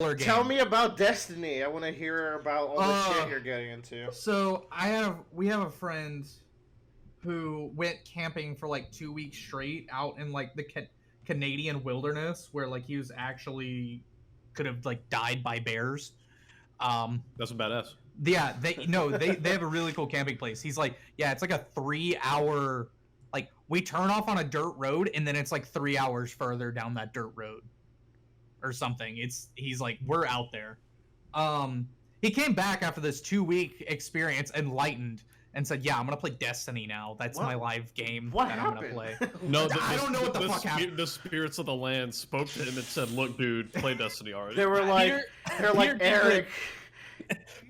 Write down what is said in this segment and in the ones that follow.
game. Tell me about Destiny. I want to hear about all the shit you're getting into. So we have a friend who went camping for like 2 weeks straight out in like the Canadian wilderness, where like he was actually could have like died by bears. That's badass. Yeah, they have a really cool camping place. He's like, yeah, it's like a 3-hour, like we turn off on a dirt road and then it's like 3 hours further down that dirt road or something. He's like, we're out there. He came back after this 2-week experience enlightened and said, yeah, I'm gonna play Destiny now. That's my live game what that happened? I'm gonna play. No, I don't know what the fuck happened. The spirits of the land spoke to him and said, "Look, dude, play Destiny already." They were like, Eric.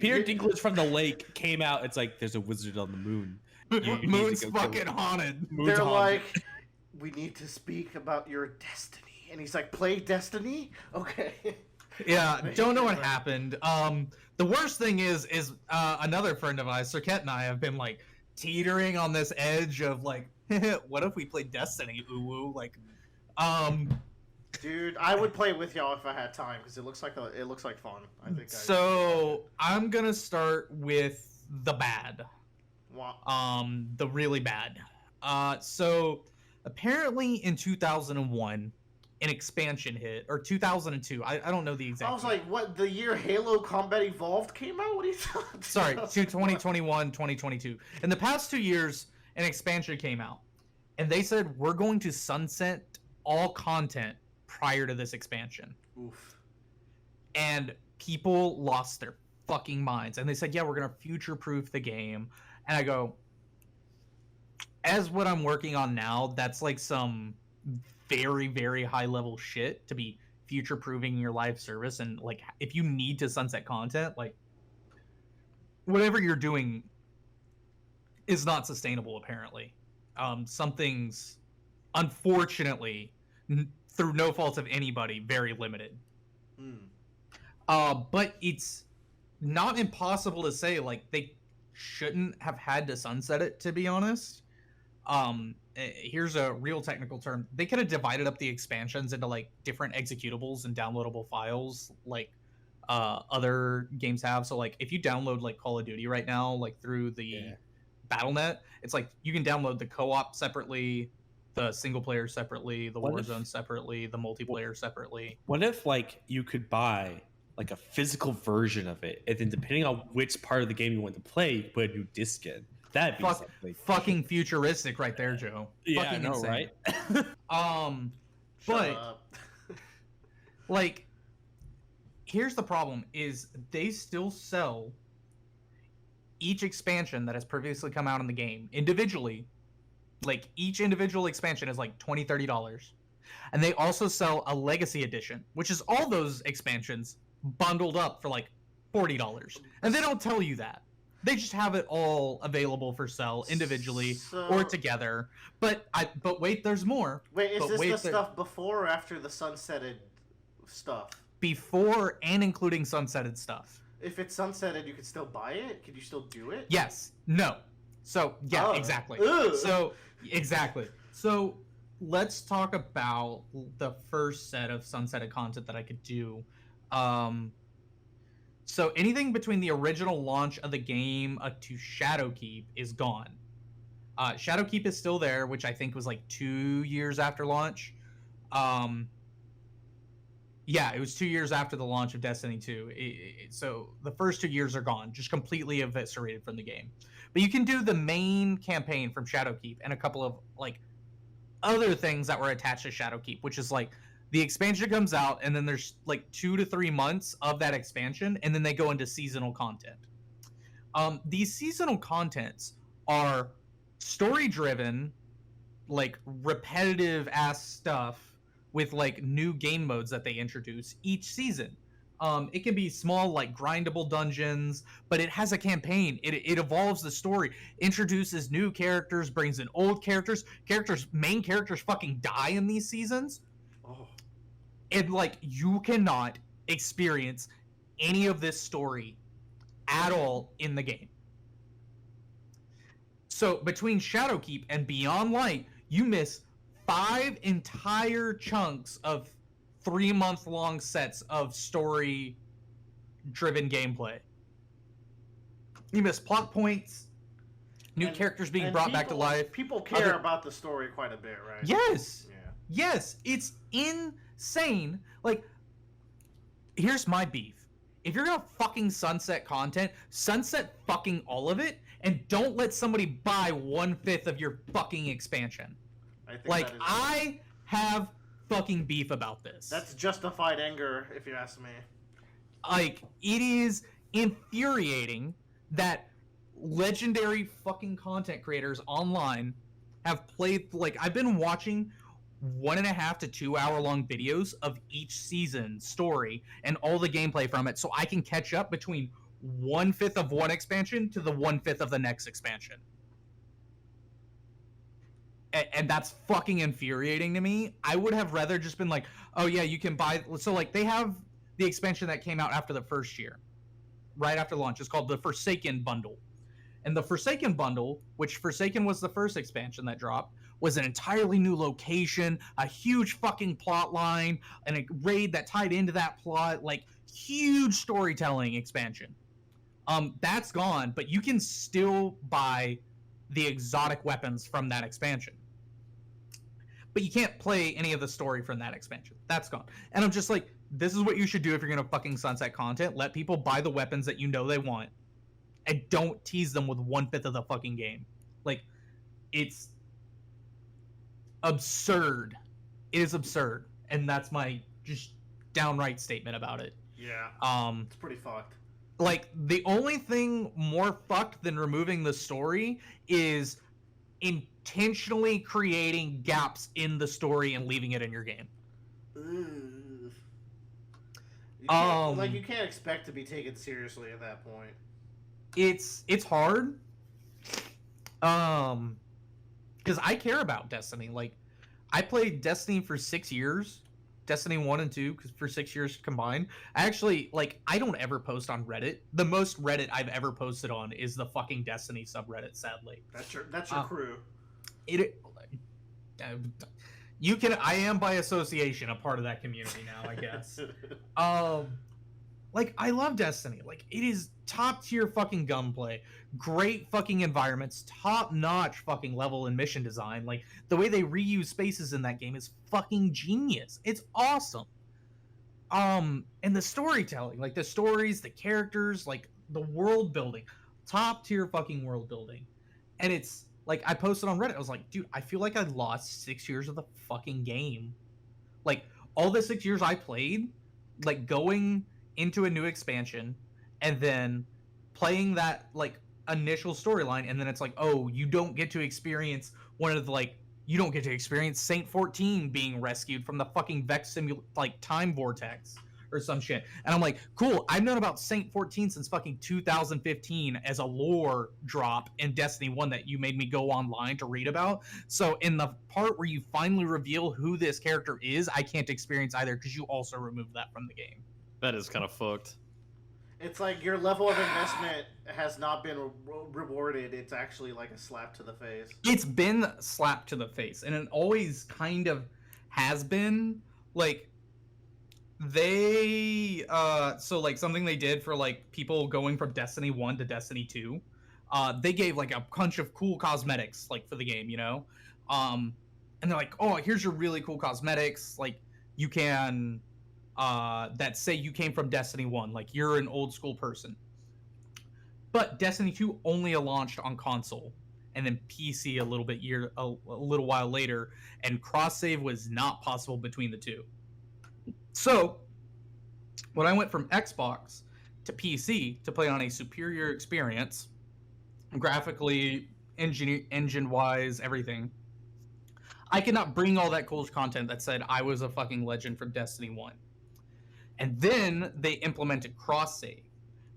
Peter Dinklage from the lake came out. It's like there's a wizard on the moon. Moon's fucking haunted. They're like, we need to speak about your destiny, and he's like, play Destiny, okay. Yeah, don't know what happened. The worst thing is another friend of ours, Cirquette and I, have been like teetering on this edge of like, what if we play Destiny? Ooh, like, Dude, I would play with y'all if I had time because it looks like fun. I think. I'm gonna start with the bad. Wow. The really bad. So apparently in 2001. An expansion hit, or 2002. I don't know the exact. I was like, what? The year Halo Combat Evolved came out? What are you talking? Sorry, 2021, 2022. In the past 2 years, an expansion came out, and they said we're going to sunset all content prior to this expansion. Oof. And people lost their fucking minds, and they said, yeah, we're gonna future-proof the game. And I go, as what I'm working on now, that's like some very, very high level shit to be future proving your live service. And like, if you need to sunset content, like whatever you're doing is not sustainable, apparently. Some things, unfortunately, through no fault of anybody, very limited. But it's not impossible to say, like, they shouldn't have had to sunset it, to be honest. Here's a real technical term. They could have divided up the expansions into like different executables and downloadable files, like other games have. So like if you download like Call of Duty right now, like through the Battle.net, it's like you can download the co-op separately, the single player separately, the Warzone separately, the multiplayer separately. What if like you could buy like a physical version of it, and then depending on which part of the game you want to play, you put a new disc in? That'd be something. Fucking futuristic right there, Joe. Yeah, fucking I know, insane. right? But like, here's the problem: is they still sell each expansion that has previously come out in the game individually. Like each individual expansion is like $20-$30, and they also sell a legacy edition, which is all those expansions bundled up for like $40, and they don't tell you that. They just have it all available for sale individually or together. But wait, there's more. Wait, is this the stuff before or after the sunsetted stuff? Before and including sunsetted stuff. If it's sunsetted, you can still buy it? Can you still do it? Yes. No. So, yeah, exactly. Ugh. So, exactly. So, let's talk about the first set of sunsetted content that I could do. So anything between the original launch of the game to Shadowkeep is gone. Shadowkeep is still there, which I think was like 2 years after launch. Yeah, it was 2 years after the launch of Destiny 2. So the first 2 years are gone, just completely eviscerated from the game. But you can do the main campaign from Shadowkeep and a couple of like other things that were attached to Shadowkeep, which is like the expansion comes out, and then there's like 2 to 3 months of that expansion, and then they go into seasonal content. These seasonal contents are story-driven, like repetitive-ass stuff with like new game modes that they introduce each season. It can be small, like grindable dungeons, but it has a campaign. It evolves the story, introduces new characters, brings in old characters. Main characters fucking die in these seasons. And like you cannot experience any of this story at all in the game. So between Shadowkeep and Beyond Light, you miss 5 entire chunks of 3-month-long sets of story-driven gameplay. You miss plot points, new characters being brought back to life. People care about the story quite a bit, right? Yes. Yeah. Yes, it's insane. Like, here's my beef. If you're gonna fucking sunset content, sunset fucking all of it, and don't let somebody buy 1/5 of your fucking expansion. I have fucking beef about this. That's justified anger, if you ask me. Like, it is infuriating that legendary fucking content creators online have played, like, I've been watching 1.5 to 2 hour long videos of each season story and all the gameplay from it, so I can catch up between 1/5 of one expansion to the 1/5 of the next expansion. And that's fucking infuriating to me. I would have rather just been like, oh yeah, you can buy. So like they have the expansion that came out after the first year, right after launch. It's called the Forsaken Bundle. And the Forsaken Bundle, which Forsaken was the first expansion that dropped, was an entirely new location, a huge fucking plot line, and a raid that tied into that plot, like huge storytelling expansion. That's gone, but you can still buy the exotic weapons from that expansion. But you can't play any of the story from that expansion. That's gone. And I'm just like, this is what you should do if you're going to fucking sunset content. Let people buy the weapons that you know they want. And don't tease them with 1/5 of the fucking game. Like, it's absurd. It is absurd. And that's my just downright statement about it. Yeah. It's pretty fucked. Like, the only thing more fucked than removing the story is intentionally creating gaps in the story and leaving it in your game. You can't expect to be taken seriously at that point. It's hard. Because I care about Destiny. Like, I played Destiny for 6 years. Destiny 1 and 2 for 6 years combined. Actually, like, I don't ever post on Reddit. The most Reddit I've ever posted on is the fucking Destiny subreddit, sadly. That's your crew. I am by association a part of that community now, I guess. Like, I love Destiny. Like, it is top tier fucking gunplay, great fucking environments, top notch fucking level and mission design. Like, the way they reuse spaces in that game is fucking genius. It's awesome. And the storytelling, like the stories, the characters, like the world building, top tier fucking world building. And it's like, I posted on Reddit, I was like, dude, I feel like I lost 6 years of the fucking game. Like, all the 6 years I played, like, going into a new expansion and then playing that, like, initial storyline, and then it's like, oh, you don't get to experience you don't get to experience Saint 14 being rescued from the fucking Vex time vortex or some shit. And I'm like, cool, I've known about Saint 14 since fucking 2015 as a lore drop in Destiny 1 that you made me go online to read about. So in the part where you finally reveal who this character is, I can't experience either because you also removed that from the game. That is kind of fucked. It's like your level of investment has not been rewarded. It's actually like a slap to the face. It's been slapped to the face, and it always kind of has been. Like, they so like something they did for like people going from Destiny 1 to Destiny 2, they gave like a bunch of cool cosmetics like for the game, you know, and they're like, oh, here's your really cool cosmetics, like you can that say you came from Destiny 1, like you're an old school person. But Destiny 2 only launched on console and then PC a little while later, and cross save was not possible between the two. So when I went from Xbox to PC to play on a superior experience, graphically, engine wise, everything, I could not bring all that cool content that said I was a fucking legend from Destiny 1. And then they implemented cross save.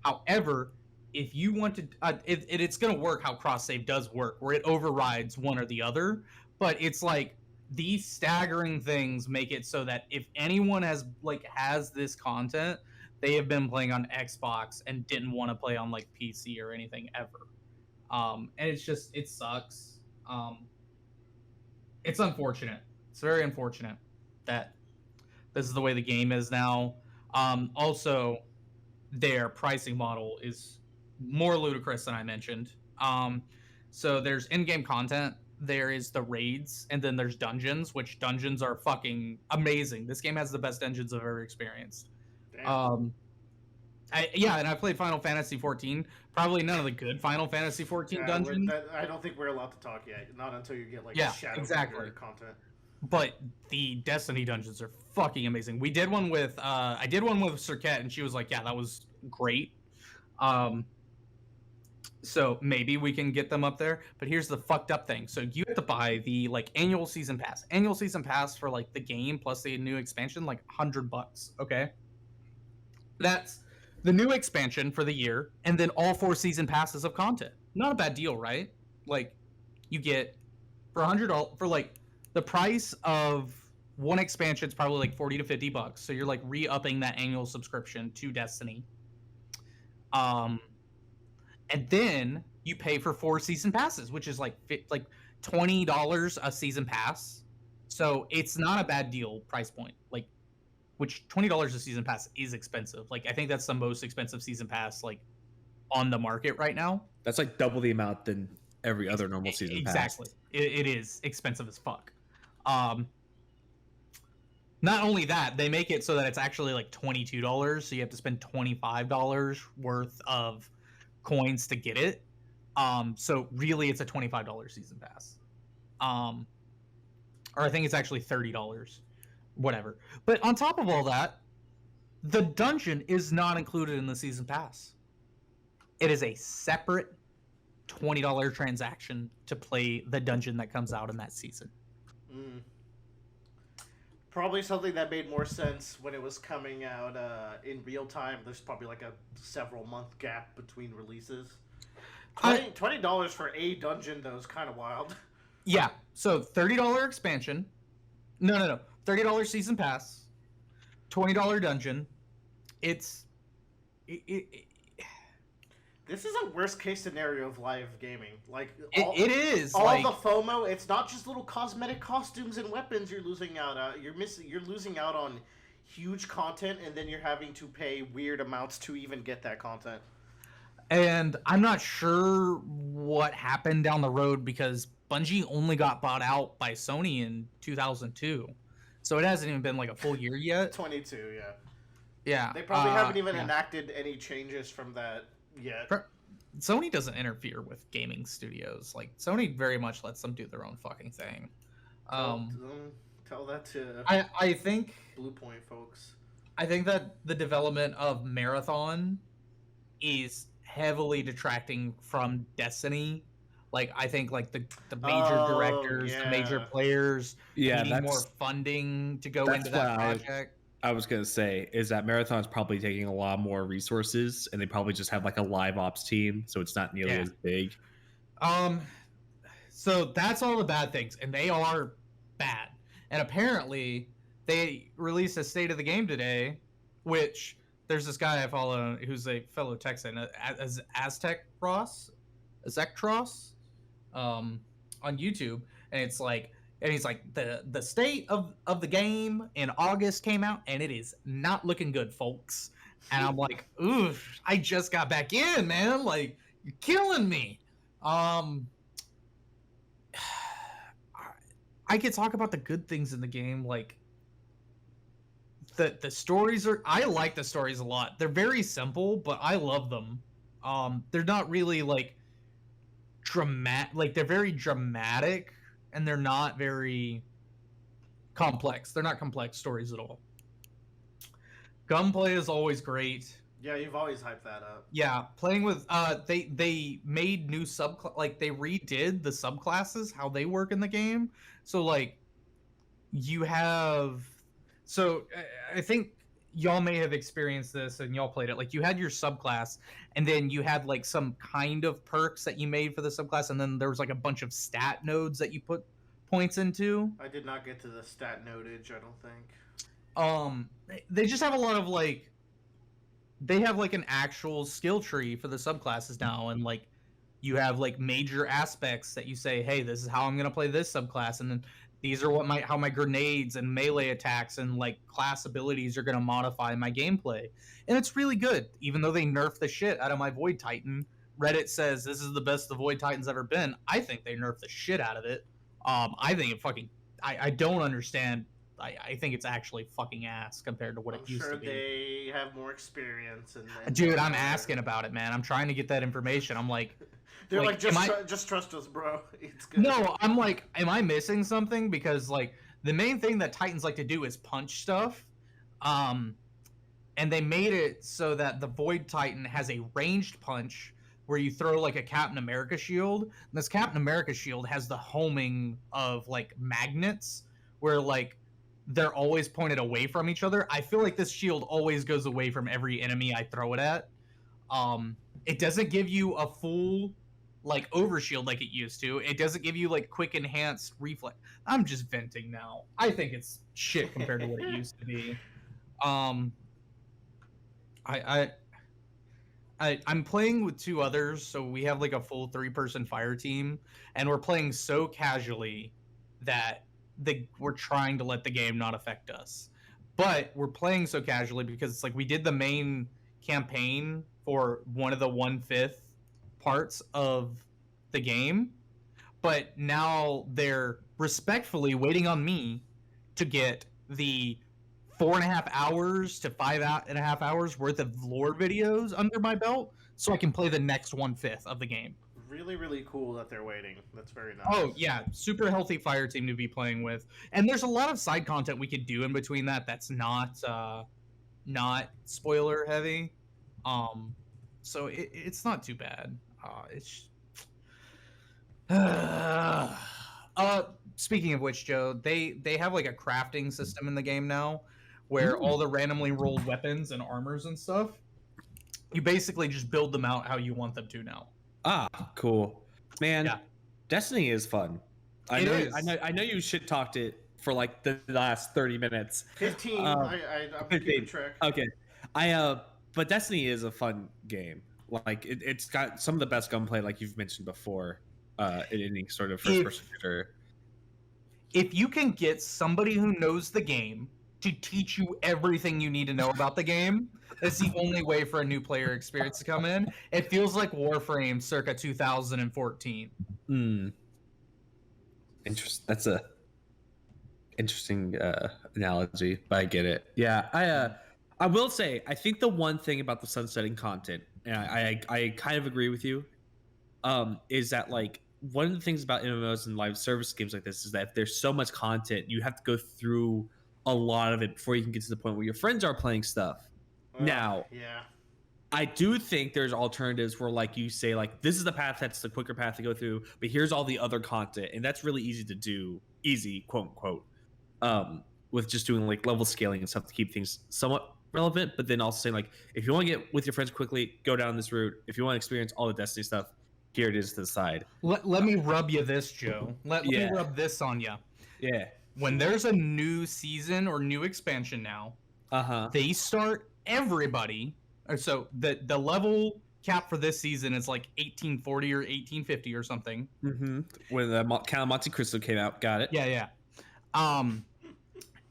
However, if you want to, it's going to work how cross save does work, where it overrides one or the other. But it's like these staggering things make it so that if anyone has this content, they have been playing on Xbox and didn't want to play on like PC or anything ever. And it's just, it sucks. It's unfortunate. It's very unfortunate that This is the way the game is now. Also, their pricing model is more ludicrous than I mentioned. So there's in-game content, there is the raids, and then there's dungeons, which dungeons are fucking amazing. This game has the best dungeons I've ever experienced. Damn. And I played Final Fantasy 14. Probably none of the good Final Fantasy 14 dungeons. I don't think we're allowed to talk yet. Not until you get like Shadow exactly. content. But the Destiny dungeons are fucking amazing. We did one with I did one with Cirquette, and she was like, "Yeah, that was great." So maybe we can get them up there. But here's the fucked up thing: so you have to buy the like annual season pass. Annual season pass for like the game plus the new expansion, like $100. Okay, that's the new expansion for the year, and then all 4 season passes of content. Not a bad deal, right? Like, you get for $100 for like the price of one expansion is probably like $40 to $50. So you're like re-upping that annual subscription to Destiny. And then you pay for 4 season passes, which is like $20 a season pass. So it's not a bad deal price point. Like, which $20 a season pass is expensive. Like, I think that's the most expensive season pass like on the market right now. That's like double the amount than every other normal season pass. Exactly. It is expensive as fuck. Not only that, they make it so that it's actually like $22, so you have to spend $25 worth of coins to get it. So really it's a $25 season pass. Or I think it's actually $30. Whatever. But on top of all that, the dungeon is not included in the season pass. It is a separate $20 transaction to play the dungeon that comes out in that season. Probably something that made more sense when it was coming out in real time. There's probably like a several month gap between releases. $20 for a dungeon though is kind of wild. Yeah, so $30 expansion. No. $30 season pass. $20 dungeon. This is a worst case scenario of live gaming. Like it is all like, the FOMO. It's not just little cosmetic costumes and weapons you're losing out. You're losing out on huge content, and then you're having to pay weird amounts to even get that content. And I'm not sure what happened down the road because Bungie only got bought out by Sony in 2002, so it hasn't even been like a full year yet. 22, yeah. Yeah. They probably haven't even enacted any changes from that yet. Sony doesn't interfere with gaming studios. Like, Sony very much lets them do their own fucking thing. Tell that to I think Bluepoint folks. I think that the development of Marathon is heavily detracting from Destiny. Like, I think like the major directors, the major players needing more funding to go into that project. I was gonna say is that Marathon's probably taking a lot more resources, and they probably just have like a live ops team, so it's not nearly as big. So that's all the bad things, and they are bad. And apparently, they released a state of the game today, which there's this guy I follow who's a fellow Texan, Aztec Ross, on YouTube, and it's like. And he's like, the state of the game in August came out, and it is not looking good, folks. And I'm like, oof, I just got back in, man. Like, you're killing me. I could talk about the good things in the game, like the stories are. I like the stories a lot. They're very simple, but I love them. They're not really like dramatic. Like, they're very dramatic. And they're not very complex. They're not complex stories at all. Gunplay is always great. Yeah, you've always hyped that up. Yeah, playing with they made new like they redid the subclasses how they work in the game. So like you have I think y'all may have experienced this and y'all played it. Like, you had your subclass, and then you had like some kind of perks that you made for the subclass, and then there was like a bunch of stat nodes that you put points into. I did not get to the stat nodage, I don't think. They just have a lot of like, they have like an actual skill tree for the subclasses now, and like you have like major aspects that you say, hey, this is how I'm gonna play this subclass, and then these are how my grenades and melee attacks and like class abilities are going to modify my gameplay. And it's really good, even though they nerfed the shit out of my Void Titan. Reddit says this is the best the Void Titan's ever been. I think they nerfed the shit out of it. I think it fucking. I don't understand. I think it's actually fucking ass compared to what it used to be. They have more experience. And dude, I'm asking about it, man. I'm trying to get that information. I'm like, they're like just trust us, bro. It's good. No, I'm like, am I missing something? Because like the main thing that Titans like to do is punch stuff. And they made it so that the Void Titan has a ranged punch where you throw like a Captain America shield. And this Captain America shield has the homing of like magnets where like they're always pointed away from each other. I feel like this shield always goes away from every enemy I throw it at. It doesn't give you a full like overshield like it used to. It doesn't give you like quick enhanced reflex. I'm just venting now. I think it's shit compared to what it used to be. I'm playing with two others, so we have like a full 3-person fire team, and we're playing so casually that we're trying to let the game not affect us. But we're playing so casually because it's like we did the main campaign for one of the 1/5 parts of the game, but now they're respectfully waiting on me to get the 4.5 hours to 5.5 hours worth of lore videos under my belt so I can play the next 1/5 of the game. Really, really cool that they're waiting. That's very nice. Oh yeah, super healthy fire team to be playing with, and there's a lot of side content we could do in between that. That's not spoiler heavy, so it's not too bad. Speaking of which, Joe, they have like a crafting system in the game now, where all the randomly rolled weapons and armors and stuff, you basically just build them out how you want them to now. Ah, cool, man. Yeah. Destiny is fun. I know you shit talked it for like the last 30 minutes. 15. I'm keeping track. Okay, but Destiny is a fun game. Like it's got some of the best gunplay, like you've mentioned before, in any sort of first-person shooter. If you can get somebody who knows the game to teach you everything you need to know about the game, that's the only way for a new player experience to come in. It feels like Warframe circa 2014. That's a interesting analogy, but I get it. Yeah, I will say, I think the one thing about the sunsetting content, and I kind of agree with you, is that like one of the things about MMOs and live service games like this is that if there's so much content, you have to go through a lot of it before you can get to the point where your friends are playing stuff. Now, yeah, I do think there's alternatives where like you say like this is the path that's the quicker path to go through, but here's all the other content, and that's really easy to do, quote unquote, with just doing like level scaling and stuff to keep things somewhat relevant, but then also saying like if you want to get with your friends quickly, go down this route. If you want to experience all the Destiny stuff, here it is to the side. Let me rub you this, Joe. Let me rub this on you. Yeah. When there's a new season or new expansion now, they start everybody. So the level cap for this season is like 1840 or 1850 or something. When the Count of Monte Cristo came out, got it. Yeah.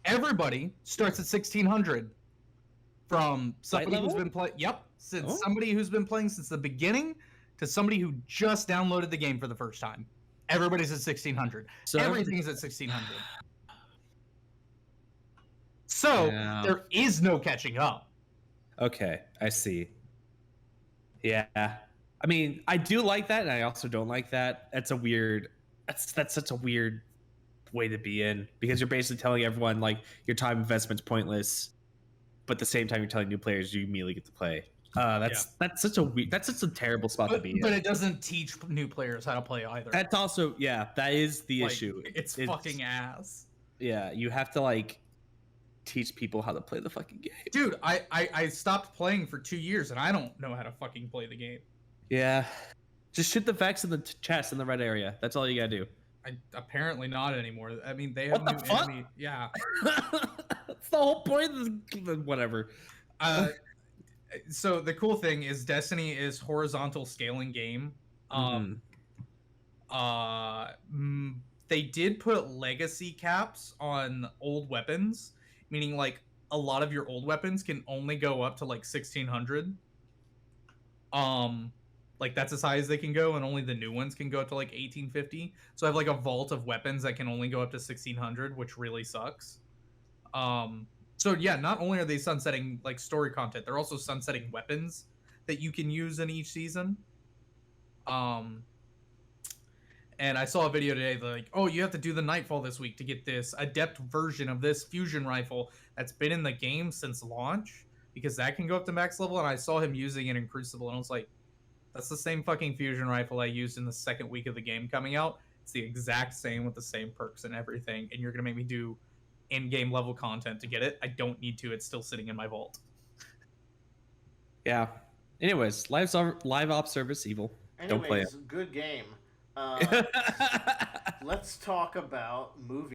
Everybody starts at 1600. From somebody who's been playing. Yep, somebody who's been playing since the beginning to somebody who just downloaded the game for the first time. Everybody's at 1600. So everything's at 1600. So there is no catching up. Okay, I see. Yeah, I mean, I do like that, and I also don't like that. That's such a weird way to be in, because you're basically telling everyone like your time investment's pointless, but at the same time you're telling new players you immediately get to play. That's such a terrible spot to be in. But it doesn't teach new players how to play either. That's also that is the issue. It's fucking ass. Yeah, you have to like teach people how to play the fucking game. Dude, I stopped playing for 2 years and I don't know how to fucking play the game. Yeah. Just shoot the vex in the chest in the red area. That's all you gotta do. Apparently not anymore. I mean, they have new enemy. Yeah. That's the whole point of the whatever. So the cool thing is Destiny is horizontal scaling game. they did put legacy caps on old weapons, meaning like a lot of your old weapons can only go up to like 1600. Like that's as high as they can go, and only the new ones can go up to like 1850. So I have like a vault of weapons that can only go up to 1600, which really sucks. So yeah, not only are they sunsetting like story content, they're also sunsetting weapons that you can use in each season. And I saw a video today like, oh, you have to do the Nightfall this week to get this adept version of this fusion rifle that's been in the game since launch, because that can go up to max level. And I saw him using it in Crucible, and I was like, that's the same fucking fusion rifle I used in the second week of the game coming out. It's the exact same with the same perks and everything, and you're gonna make me do in-game level content to get it. I don't need to. It's still sitting in my vault. Yeah. Anyways, live ops service evil. Don't play it. Good game. Let's talk about movies.